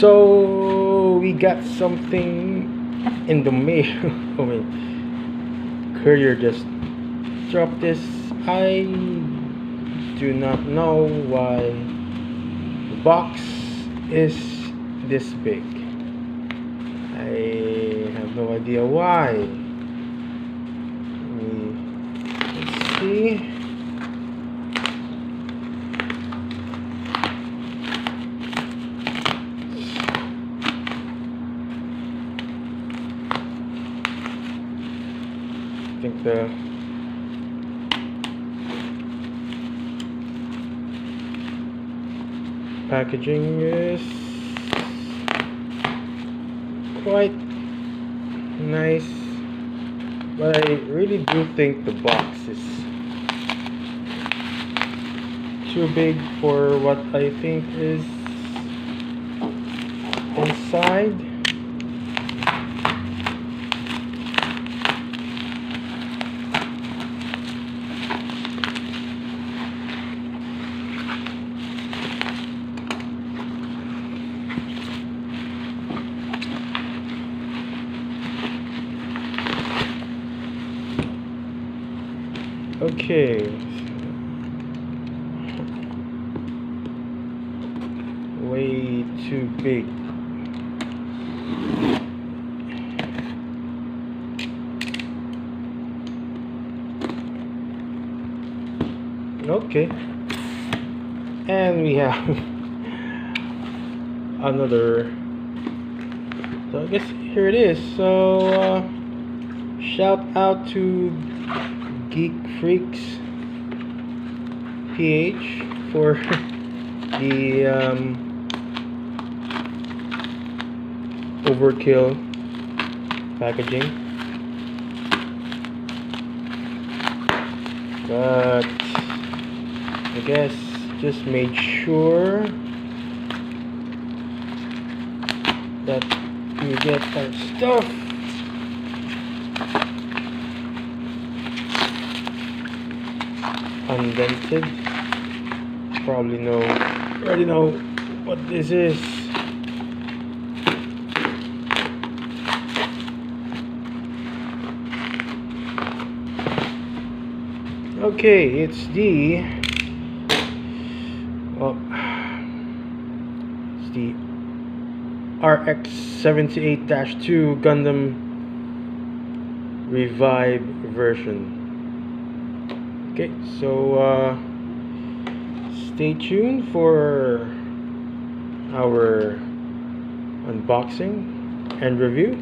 So we got something in the mail. I mean, courier just dropped this. I do not know why the box is this big. I have no idea why. Let's see. I think the packaging is quite nice, but I really do think the box is too big for what I think is inside. Okay, way too big. Okay, and we have another. So I guess here it is. So shout out to Geek Freaks PH for the overkill packaging, but I guess just made sure that you get our stuff. Undented. Probably already know what this is. Okay, it's the RX-78-2 Gundam Revive version. Okay, so stay tuned for our unboxing and review.